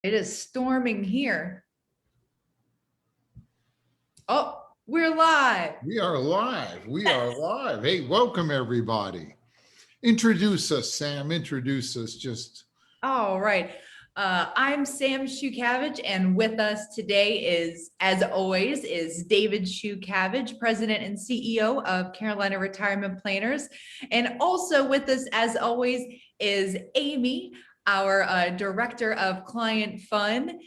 It is storming here. Oh, we're live. We are live. We are live. Hey, welcome everybody. Introduce us, Sam. Introduce us. Just All right. I'm Sam Shukavage, and with us today is, as always, is David Shukavage, President and CEO of Carolina Retirement Planners. And also with us, as always, is Amy, our Director of Client Fun,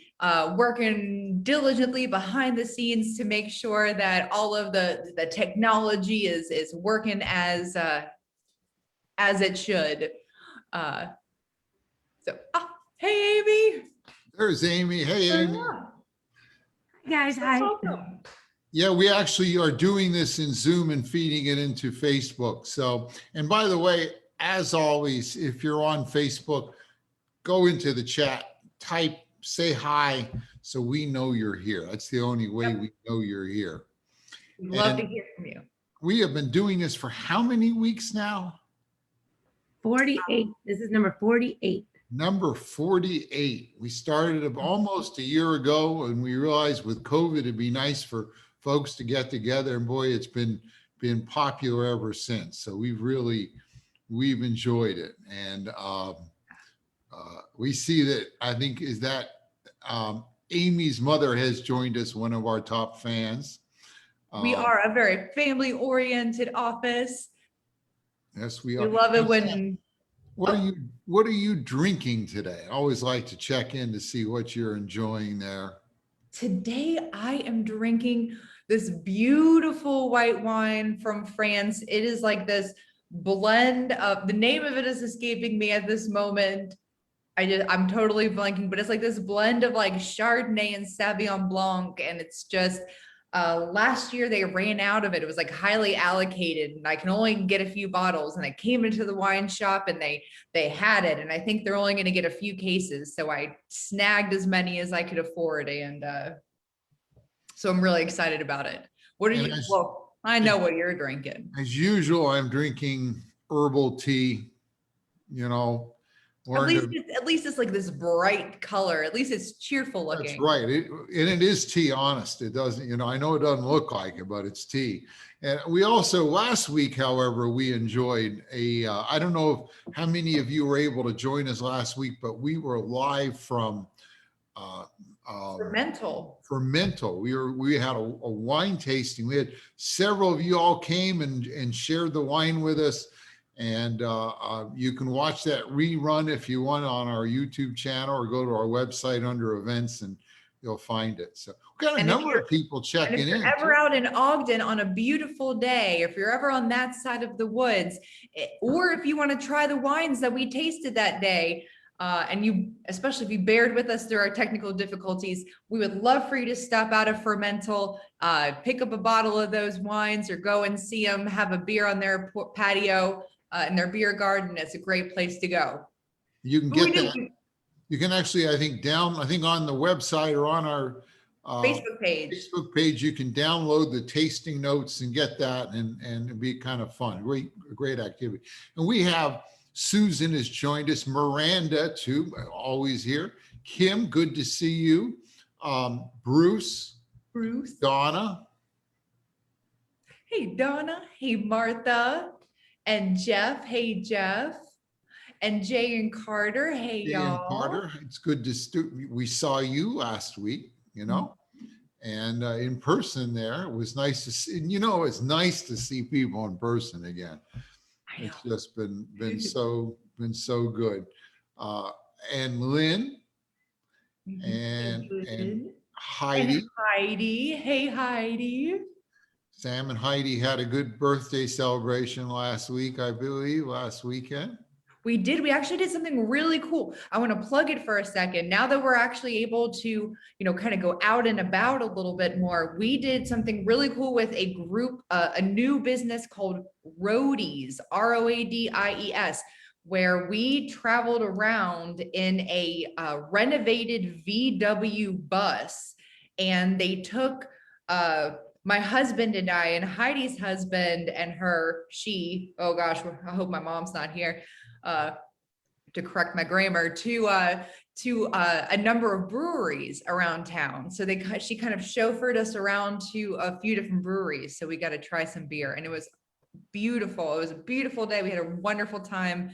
working diligently behind the scenes to make sure that all of the technology is working as it should. Hey, Amy. there's Amy. Hey, Amy. Guys, hi. Welcome. Yeah, we actually are doing this in Zoom and feeding it into Facebook. So, and by the way, as always, if you're on Facebook, go into the chat, type, say hi, so we know you're here. That's the only way we know you're here. We'd love to hear from you. We have been doing this for how many weeks now? 48. This is number 48. Number 48. We started almost a year ago, and we realized with COVID, it'd be nice for folks to get together. And boy, it's been popular ever since. So we've enjoyed it. And we see that, I think, is that Amy's mother has joined us, one of our top fans. We are a very family-oriented office. Yes, we We are. love it when. What are you drinking today? I always like to check in to see what you're enjoying there. Today, I am drinking this beautiful white wine from France. It is like this blend of, the name of it is escaping me at this moment. I'm totally blanking, but it's like this blend of like Chardonnay and Sauvignon Blanc. And it's just, last year they ran out of it. It was like highly allocated and I can only get a few bottles, and I came into the wine shop and they had it. And I think they're only going to get a few cases. So I snagged as many as I could afford. And, so I'm really excited about it. What are you, well, I know what you're drinking. As usual, I'm drinking herbal tea, you know. At least it's like this bright color. At least it's cheerful looking. That's right. It is tea, honest. It doesn't, you know, I know it doesn't look like it, but it's tea. And we also, last week, however, we enjoyed I don't know how many of you were able to join us last week, but we were live from Fermental. We had a wine tasting. We had several of you all came and shared the wine with us. And you can watch that rerun if you want on our YouTube channel, or go to our website under events and you'll find it. So we've got a number of people checking in. If you're ever out in Ogden on a beautiful day, if you're ever on that side of the woods, or if you want to try the wines that we tasted that day, and you, especially if you bared with us through our technical difficulties, we would love for you to stop out of Fermental, pick up a bottle of those wines, or go and see them, have a beer on their patio. In their beer garden. It's a great place to go. You can get that. You can actually, I think on the website or on our Facebook page, you can download the tasting notes and get that, and it'd be kind of fun. Great activity. And we have Susan has joined us, Miranda too, always here. Kim, good to see you. Bruce, Donna. Hey Donna, hey Martha. And Jeff, hey Jeff, and Jay and Carter, hey y'all. Carter, it's good to we saw you last week, you know, and in person there. It was nice to see. You know, it's nice to see people in person again. It's just been so good. And Lynn and Heidi. And Heidi, hey Heidi. Sam and Heidi had a good birthday celebration last week, I believe, last weekend. We did. We actually did something really cool. I want to plug it for a second. Now that we're actually able to, you know, kind of go out and about a little bit more, we did something really cool with a group, a new business called Roadies, Roadies, where we traveled around in a renovated VW bus, and they took my husband and I, and Heidi's husband and her, oh gosh, I hope my mom's not here. to correct my grammar, to a number of breweries around town. So she kind of chauffeured us around to a few different breweries. So we got to try some beer, and it was beautiful. It was a beautiful day. We had a wonderful time.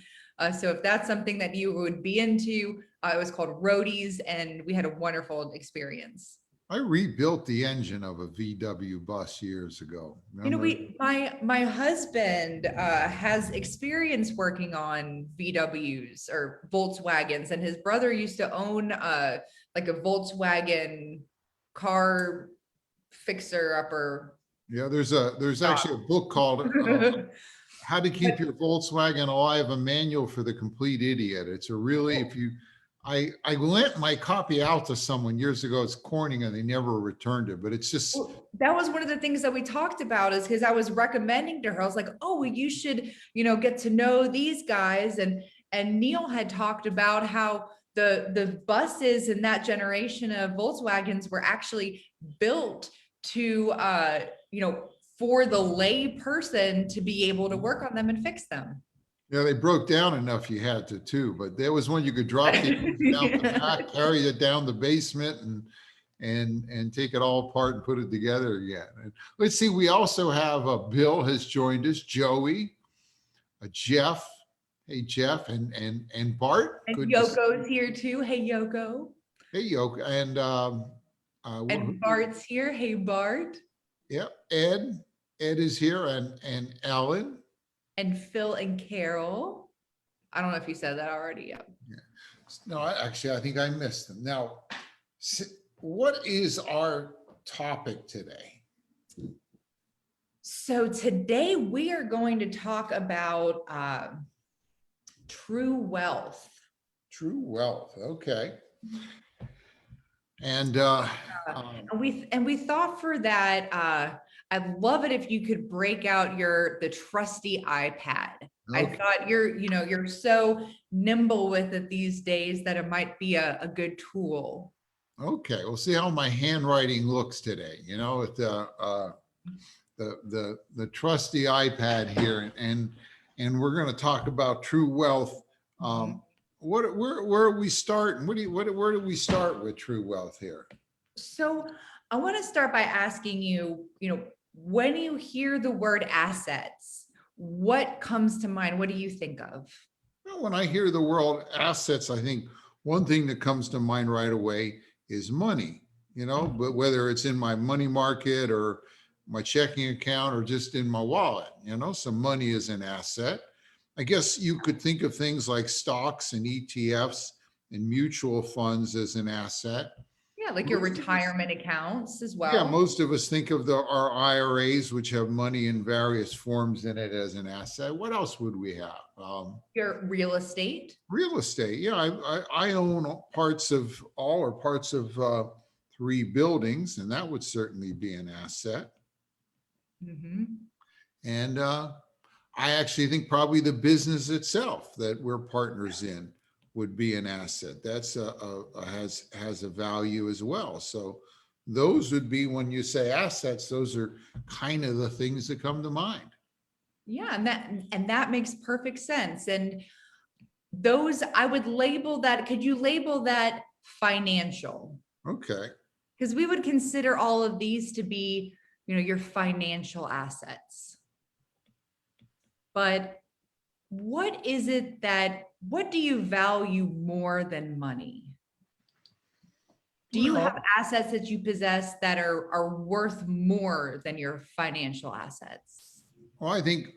So if that's something that you would be into, it was called Roadies, and we had a wonderful experience. I rebuilt the engine of a VW bus years ago. You know, Remember? my husband has experience working on VWs or Volkswagens, and his brother used to own like a Volkswagen car fixer upper. Yeah, there's actually a book called How to Keep Your Volkswagen Alive, a manual for the complete idiot. It's a really, if you, I lent my copy out to someone years ago. It's Corning, and they never returned it, but it's just, Well, that was one of the things that we talked about, is because I was recommending to her, I was like, oh, well, you should, get to know these guys. And Neil had talked about how the buses in that generation of Volkswagens were actually built to, for the lay person to be able to work on them and fix them. yeah, they broke down enough you had to too, but there was one you could drop the engine down the back, carry it down the basement, and take it all apart and put it together again. And let's see, we also have Bill has joined us, Joey, Jeff. Hey, Jeff, and Bart. And Good to see Yoko's here too. Hey, Yoko. Hey, Yoko, And Bart's here. Hey, Bart. yep, Ed is here, and Ellen. And Phil and Carol. I don't know if you said that already. Yeah. No, actually, I think I missed them. Now, what is our topic today? So today we are going to talk about true wealth. True wealth. Okay. And And we thought for that, I'd love it if you could break out the trusty iPad. I okay. thought you're so nimble with it these days that it might be a good tool. Okay, we'll see how my handwriting looks today. With the trusty iPad here, and we're going to talk about true wealth. Where do we start? And where do we start with true wealth here? So I want to start by asking you, when you hear the word assets, what comes to mind? What do you think of? Well, when I hear the word assets, I think one thing that comes to mind right away is money, but whether it's in my money market or my checking account or just in my wallet, so money is an asset. I guess you could think of things like stocks and ETFs and mutual funds as an asset. Yeah, like your retirement accounts as well. Yeah, most of us think of our IRAs, which have money in various forms in it, as an asset. What else would we have? Your real estate. Real estate. Yeah, I own parts of 3 buildings, and that would certainly be an asset. Mm-hmm. And I actually think probably the business itself that we're partners in would be an asset. That's has a value as well. So those would be, when you say assets, those are kind of the things that come to mind. Yeah, and that makes perfect sense. And those, I would label that. Could you label that financial? Okay. Because we would consider all of these to be, your financial assets. But what do you value more than money? Do you have assets that you possess that are worth more than your financial assets? Well, I think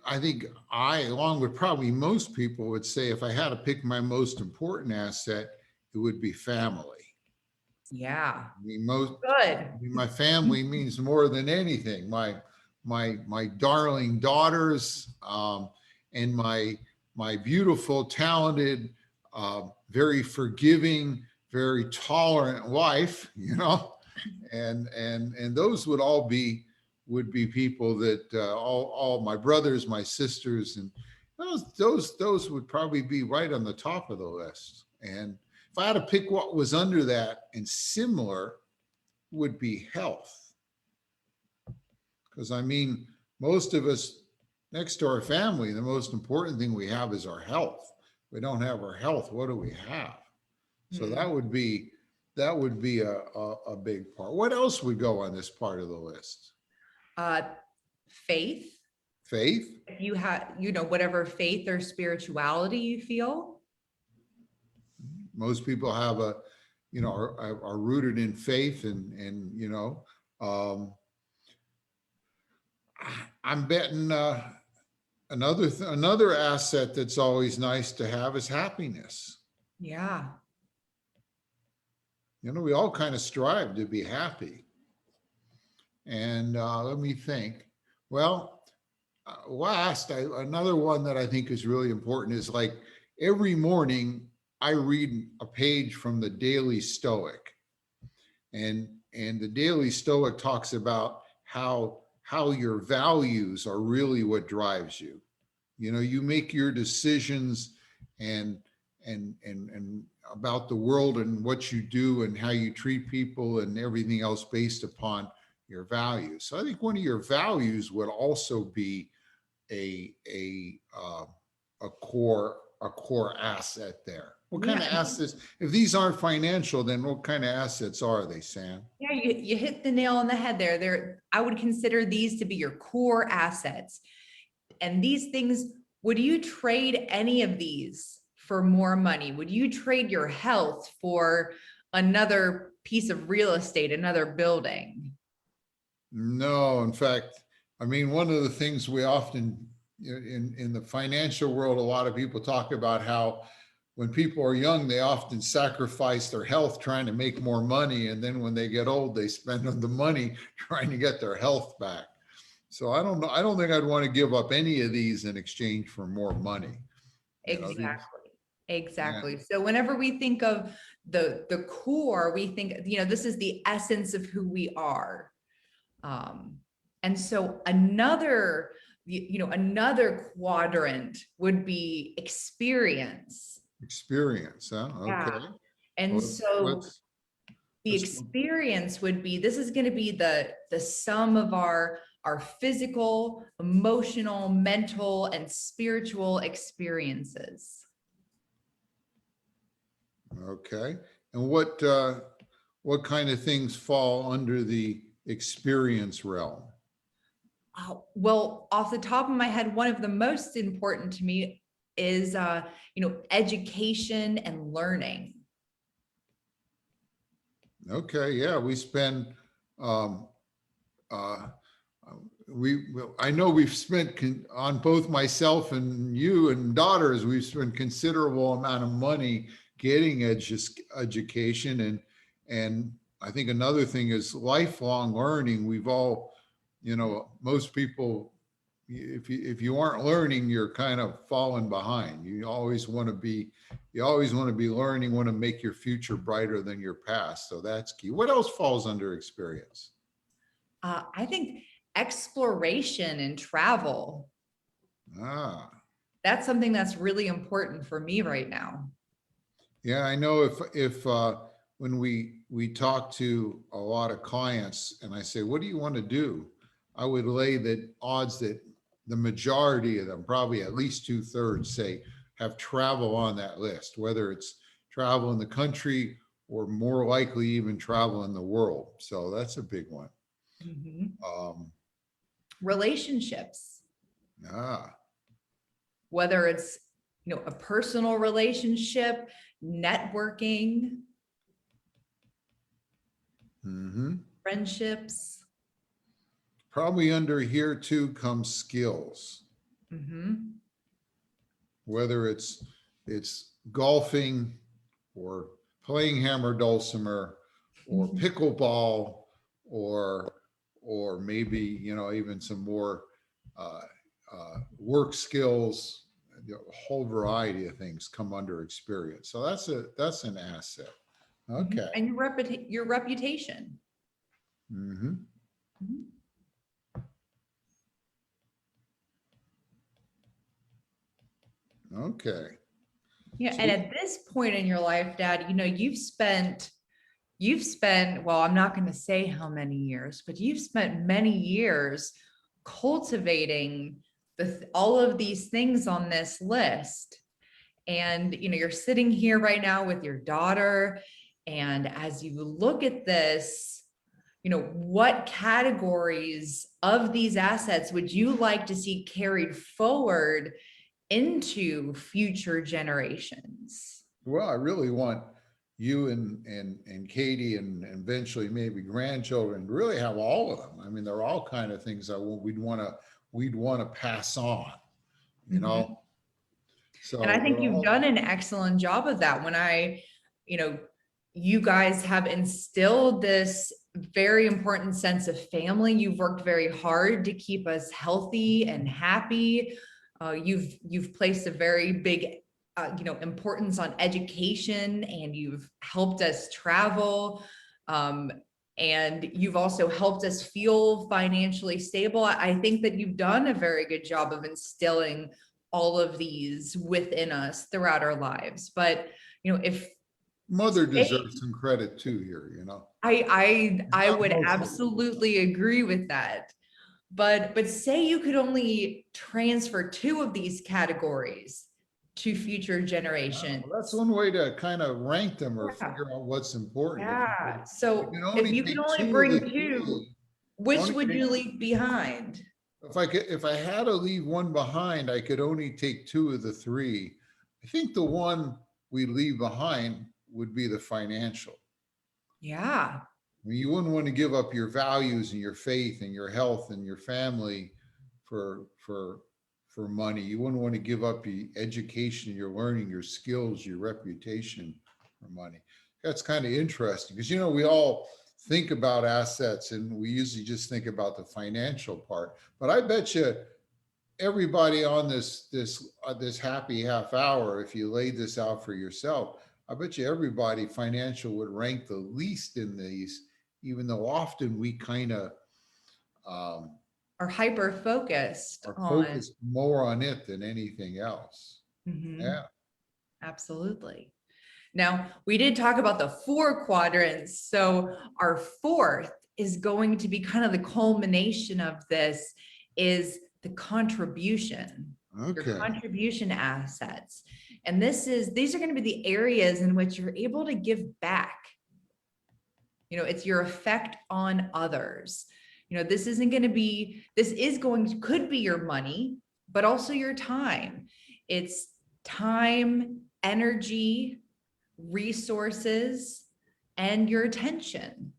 I, along with probably most people, would say if I had to pick my most important asset, it would be family. Yeah. My family means more than anything. My darling daughters, and my beautiful, talented, very forgiving, very tolerant wife, and those would be people that all my brothers, my sisters, and those would probably be right on the top of the list. And if I had to pick what was under that and similar, would be health. Because most of us, next to our family, the most important thing we have is our health. we don't have our health, what do we have? So Hmm. that would be a big part. What else would go on this part of the list? Uh, Faith, Faith? if you have, whatever faith or spirituality you feel. Most people have are rooted in faith and I'm betting another asset that's always nice to have is happiness. Yeah. We all kind of strive to be happy. And let me think. Well, another one that I think is really important is like every morning I read a page from the Daily Stoic, and the Daily Stoic talks about how your values are really what drives you. You make your decisions and about the world and what you do and how you treat people and everything else based upon your values. So I think one of your values would also be a core asset there. What kind of Yeah. assets? If these aren't financial, then what kind of assets are they, Sam? Yeah, you hit the nail on the head there. I would consider these to be your core assets. And these things, would you trade any of these for more money? Would you trade your health for another piece of real estate, another building? No, in fact, I mean, one of the things we often in the financial world, a lot of people talk about how when people are young, they often sacrifice their health trying to make more money. And then when they get old, they spend the money trying to get their health back. So I don't know. I don't think I'd want to give up any of these in exchange for more money. Exactly. Yeah. Exactly. So whenever we think of the core, we think, this is the essence of who we are. And so another quadrant would be experience. Experience, huh? Yeah. Okay. And Well, so the let's experience would be, this is going to be the sum of our physical, emotional, mental, and spiritual experiences. okay. And what kind of things fall under the experience realm? Well, off the top of my head, one of the most important to me is, education and learning. Okay, yeah, we spend um uh I know we've spent on both myself and you and daughters, we've spent considerable amount of money getting education, and I think another thing is lifelong learning. We've all, most people, if you aren't learning, you're kind of falling behind. You always want to be learning, want to make your future brighter than your past. So that's key. What else falls under experience? I think exploration and travel. Ah, That's something that's really important for me right now. yeah, I know if when we talk to a lot of clients and I say, what do you want to do? I would lay the odds that the majority of them, probably at least 2/3, say have travel on that list, whether it's travel in the country or more likely even travel in the world. So that's a big one. Mhm. Um, Relationships, ah, whether it's, a personal relationship, networking, mm-hmm. friendships. Probably under here too comes skills. Mhm. Whether it's golfing or playing hammer dulcimer or pickleball or maybe even some more uh, work skills. A whole variety of things come under experience. So that's an asset. Okay. And your reputation. Mm-hmm. Mhm. Okay. Yeah, So and at this point in your life, Dad, you've spent, well, I'm not going to say how many years, but you've spent many years cultivating all of these things on this list. And, you're sitting here right now with your daughter. And as you look at this, what categories of these assets would you like to see carried forward into future generations? Well, I really want you and Katie and eventually maybe grandchildren to really have all of them. I mean, they're all kind of things we'd want to pass on, you know? So And I think they're you've all, done an excellent job of that. You guys have instilled this very important sense of family. You've worked very hard to keep us healthy and happy. You've placed a very big, importance on education, and you've helped us travel. And you've also helped us feel financially stable. I think that you've done a very good job of instilling all of these within us throughout our lives. But, if mother deserves some credit too here, you know? I Not would mostly. absolutely agree with that. But say you could only transfer 2 of these categories to future generations. Well, that's one way to kind of rank them or Yeah. figure out what's important. Yeah. If So can if only you could take only 2 of bring the 2, 3, which only would take- you leave behind? if I had to leave one behind, I could only take 2 of the 3. I think the one we leave behind would be the financial. Yeah. I mean, you wouldn't want to give up your values and your faith and your health and your family for money. You wouldn't want to give up your education, your learning, your skills, your reputation for money. That's kind of interesting because we all think about assets and we usually just think about the financial part. But I bet you everybody on this happy half hour, if you laid this out for yourself, I bet you everybody financial would rank the least in these, even though often we kind of Are hyper focused are on. focused more on it than anything else. Mhm. Yeah. Absolutely. Now, we did talk about the 4 quadrants. So our 4th is going to be kind of the culmination of this, is the contribution. Your Okay. contribution assets. And these are going to be the areas in which you're able to give back. It's your effect on others. This could be your money, but also your time. It's time, energy, resources, and your attention.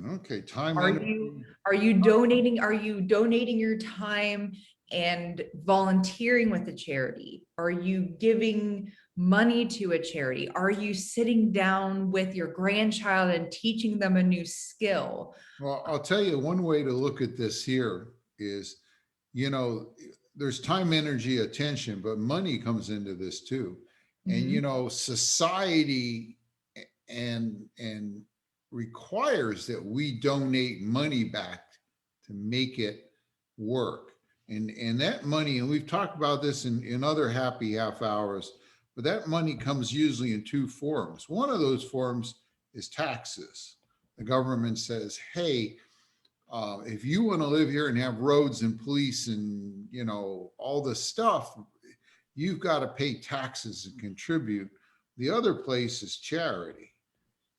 Okay. Time. Are you donating your time and volunteering with a charity? Are you giving money to a charity? Are you sitting down with your grandchild and teaching them a new skill? Well, I'll tell you one way to look at this here is, there's time, energy, attention, but money comes into this too. Mhm. And, society and requires that we donate money back to make it work. And that money, and we've talked about this in other happy half hours, but that money comes usually in 2 forms. One of those forms is taxes. The government says, hey, if you want to live here and have roads and police and all this stuff, you've got to pay taxes and contribute. The other place is charity,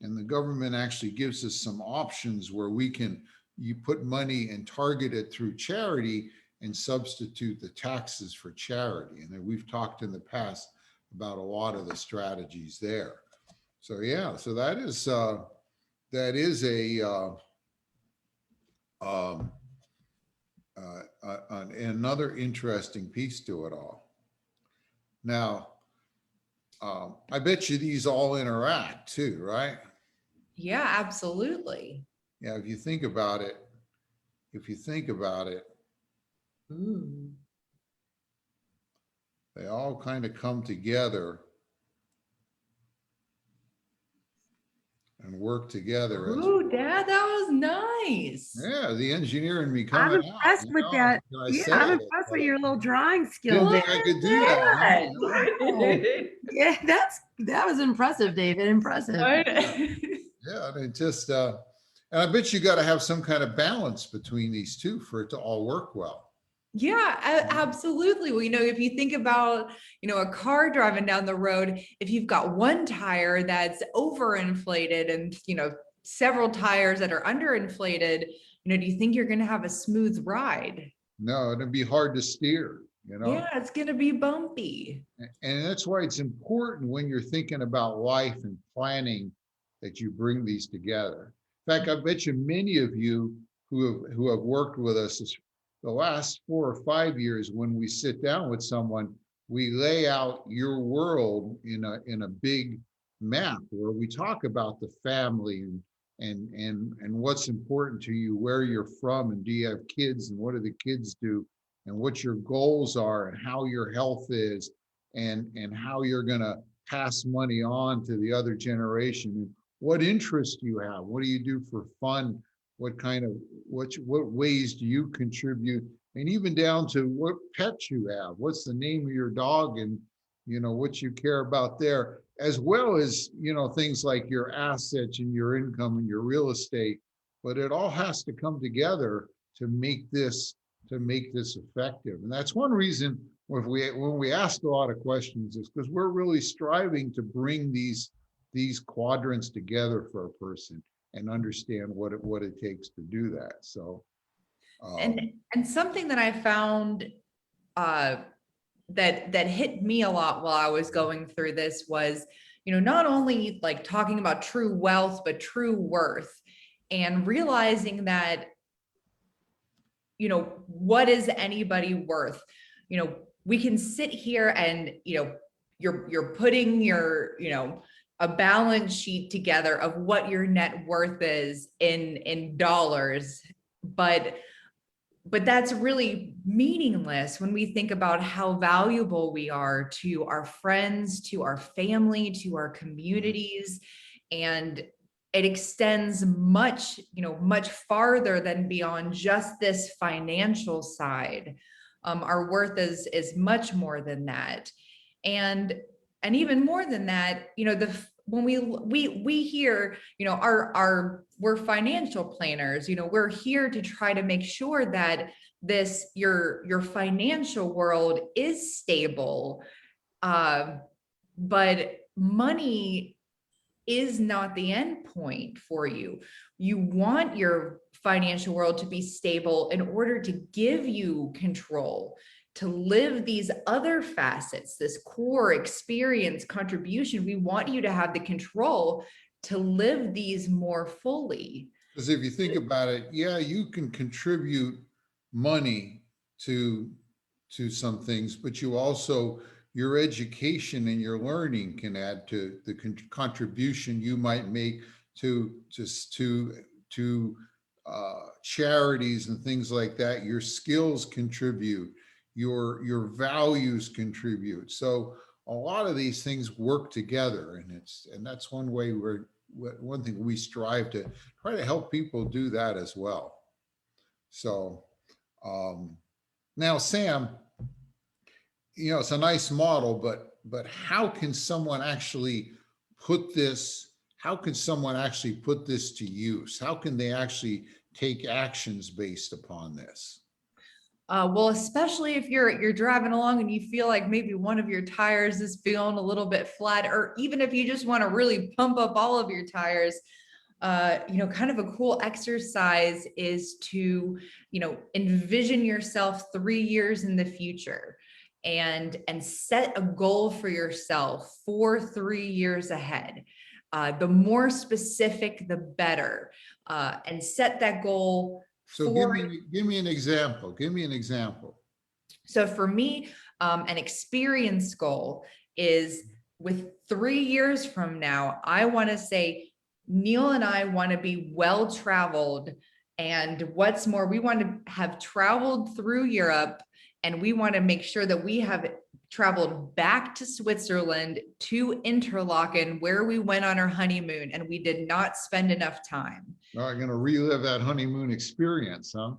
and the government actually gives us some options where you put money and target it through charity and substitute the taxes for charity. And then we've talked in the past about a lot of the strategies there. So yeah, so that is another interesting piece to it all. Now, I bet you these all interact too, right? Yeah, absolutely. Yeah, if you think about it, Ooh. they all kind of come together and work together. Ooh, Dad, that was nice. Yeah, the engineer in me I'm coming out. impressed with that. Can I Yeah, say I'm it? impressed with your little drawing Didn't skills. think I could do that. Wow. Yeah, that was impressive, David. Impressive. Right? Yeah, and it just, And I bet you got to have some kind of balance between these two for it to all work well. Yeah, absolutely. Well, if you think about, a car driving down the road, if you've got one tire that's overinflated and, several tires that are underinflated, do you think you're going to have a smooth ride? No, it'd be hard to steer, you know? Yeah, it's going to be bumpy. And that's why it's important when you're thinking about life and planning that you bring these together. In fact, I bet you many of you who have worked with us the last 4 or 5 years, when we sit down with someone, we lay out your world in a big map where we talk about the family and what's important to you, where you're from, and do you have kids, and what do the kids do, and what your goals are, and how your health is, and how you're going to pass money on to the other generation, and what interests you have, what do you do for fun, what ways do you contribute, and even down to what pets you have, what's the name of your dog, and what you care about there, as well as things like your assets and your income and your real estate. But it all has to come together to make this effective. And that's one reason when we ask a lot of questions is because we're really striving to bring these quadrants together for a person and understand what it takes to do that. So And something that I found that hit me a lot while I was going through this was, not only like talking about true wealth, but true worth, and realizing that, what is anybody worth? We can sit here and, you're putting your, a balance sheet together of what your net worth is in dollars, but that's really meaningless when we think about how valuable we are to our friends, to our family, to our communities. And it extends much farther than beyond just this financial side. Our worth is much more than that. And even more than that, when we hear, we're financial planners, we're here to try to make sure that your financial world is stable. But money is not the end point for you. You want your financial world to be stable in order to give you control to live these other facets, this core experience contribution. We want you to have the control to live these more fully. Because if you think about it, yeah, you can contribute money to some things, but you also, your education and your learning can add to the contribution you might make to charities and things like that. Your skills contribute, your values contribute. So a lot of these things work together, and that's one way one thing we strive to try to help people do that as well. So now, Sam, it's a nice model, but how can someone actually put this to use? How can they actually take actions based upon this? Well, especially if you're driving along and you feel like maybe one of your tires is feeling a little bit flat, or even if you just want to really pump up all of your tires, kind of a cool exercise is to, envision yourself 3 years in the future and set a goal for yourself for 3 years ahead. The more specific, the better, and set that goal. So give me an example. Give me an example. So for me, an experience goal is with 3 years from now, I want to say Neil and I want to be well-traveled. And what's more, we want to have traveled through Europe, and we want to make sure that we have traveled back to Switzerland, to Interlaken, where we went on our honeymoon, and we did not spend enough time. I'm going to relive that honeymoon experience, huh?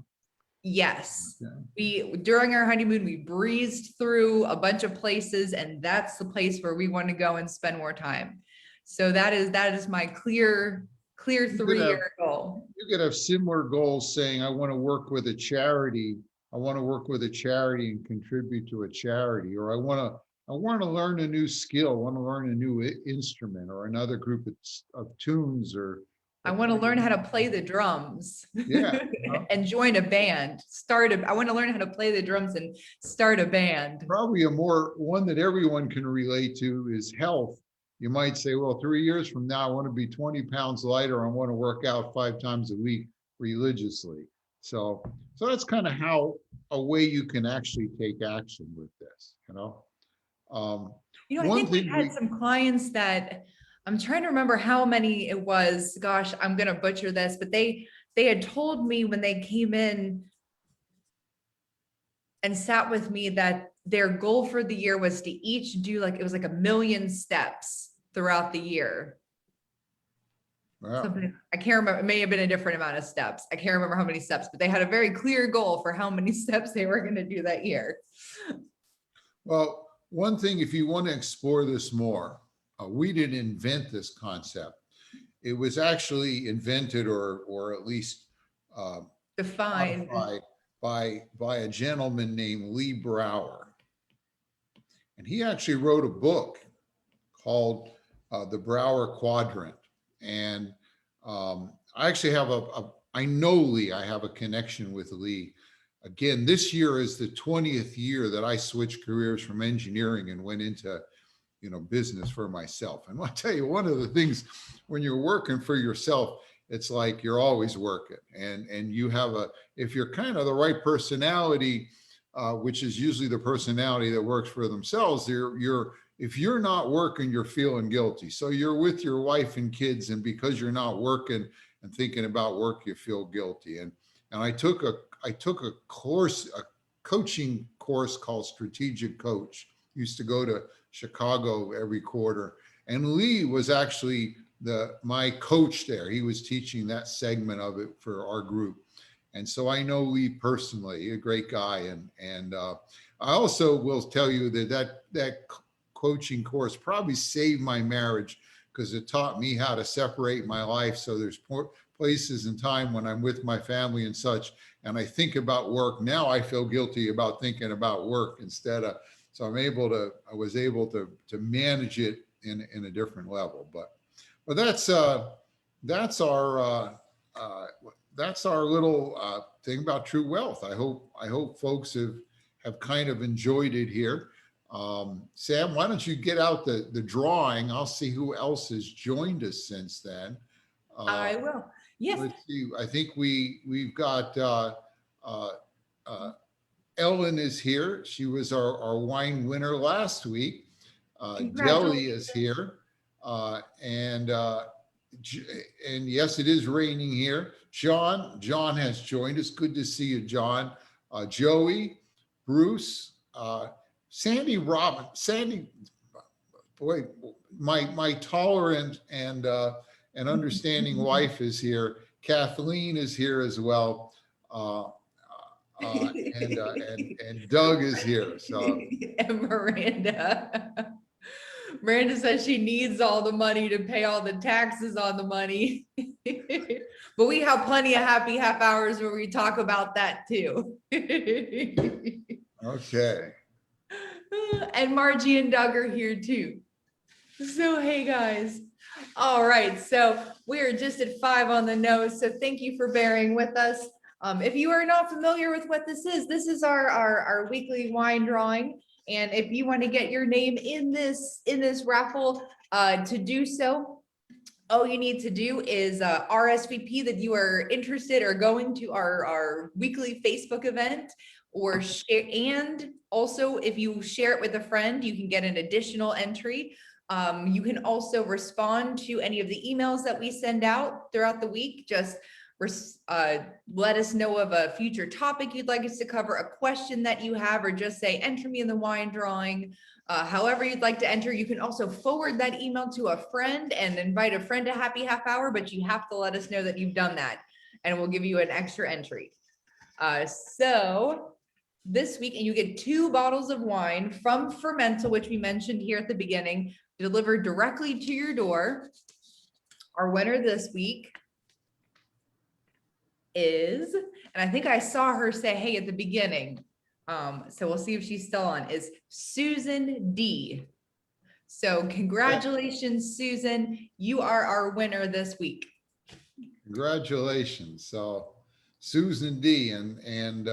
Yes. Okay. During our honeymoon, we breezed through a bunch of places, and that's the place where we want to go and spend more time. So that is my clear clear You could have- 3-year goal. You could have similar goals saying, I want to work with a charity. I want to work with a charity and contribute to a charity, or I want to learn a new skill. I want to learn a new instrument or another group of tunes or. I want to learn how to play the drums. Yeah. And join a band. I want to learn how to play the drums and start a band. Probably one that everyone can relate to is health. You might say, well, 3 years from now, I want to be 20 pounds lighter. I want to work out 5 times a week religiously. So that's kind of how a way you can actually take action with this, you know? I One think we thing had some clients that, I'm trying to remember how many it was. Gosh, I'm going to butcher this, but they had told me when they came in and sat with me that their goal for the year was to each do it was like 1 million steps throughout the year. Well, Something, I can't remember. It may have been a different amount of steps. I can't remember how many steps, but they had a very clear goal for how many steps they were going to do that year. well, one thing, if you want to explore this more, we didn't invent this concept. It was actually invented or at least Defined. modified by a gentleman named Lee Brower. And he actually wrote a book called The Brower Quadrant. And I actually have I know Lee, I have a connection with Lee. Again, this year is the 20th year that I switched careers from engineering and went into, business for myself. And I'll tell you, one of the things when you're working for yourself, it's like you're always working, and you have if you're kind of the right personality, which is usually the personality that works for themselves, if you're not working, you're feeling guilty. So you're with your wife and kids, and because you're not working and thinking about work, you feel guilty. And I took a coaching course called Strategic Coach. Used to go to Chicago every quarter, and Lee was actually my coach there. He was teaching that segment of it for our group. And so I know Lee personally, a great guy. And I also will tell you that coaching course probably saved my marriage, because it taught me how to separate my life. So there's places and time when I'm with my family and such, and I think about work. Now I feel guilty about thinking about work instead of, so I was able to manage it in a different level. But that's our little thing about True Wealth. I hope folks have kind of enjoyed it here. Sam, why don't you get out the drawing? I'll see who else has joined us since then. I will. Yes. Let's see. I think we've got Ellen is here. She was our wine winner last week. Jelly is here. And yes, it is raining here. John has joined us. Good to see you, John. Joey, Bruce, Sandy, boy, my tolerant and understanding wife is here. Kathleen is here as well. And Doug is here. So. And Miranda. Miranda says she needs all the money to pay all the taxes on the money. But we have plenty of happy half hours where we talk about that too. Okay. And Margie and Doug are here too. So, hey guys. All right. So we are just at 5 on the nose. So thank you for bearing with us. If you are not familiar with what this is our weekly wine drawing. And if you want to get your name in this raffle, to do so, all you need to do is RSVP that you are interested or going to our weekly Facebook event, or share. And also, if you share it with a friend, you can get an additional entry. You can also respond to any of the emails that we send out throughout the week. Just let us know of a future topic you'd like us to cover, a question that you have, or just say, enter me in the wine drawing. However you'd like to enter. You can also forward that email to a friend and invite a friend to Happy Half Hour, but you have to let us know that you've done that, and we'll give you an extra entry. So this week, and you get 2 bottles of wine from Fermental, which we mentioned here at the beginning, delivered directly to your door. Our winner this week is, and I think I saw her say, hey, at the beginning. So we'll see if she's still on, is Susan D. So congratulations, Susan. You are our winner this week. Congratulations. So Susan D. And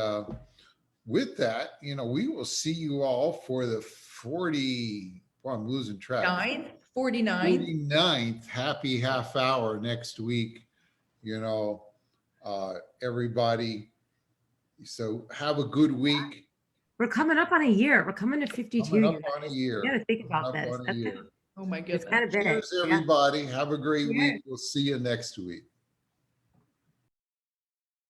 with that, we will see you all for the 40, well, I'm losing track. 49. 49th happy half hour next week, everybody. So have a good week. We're coming up on a year. We're coming to 52 Coming up years. on a year. You gotta think about Coming up this. on a That's year. Oh my it's goodness. kind of big. Cheers, Yeah. everybody. Have a great Cheers. week. We'll see you next week.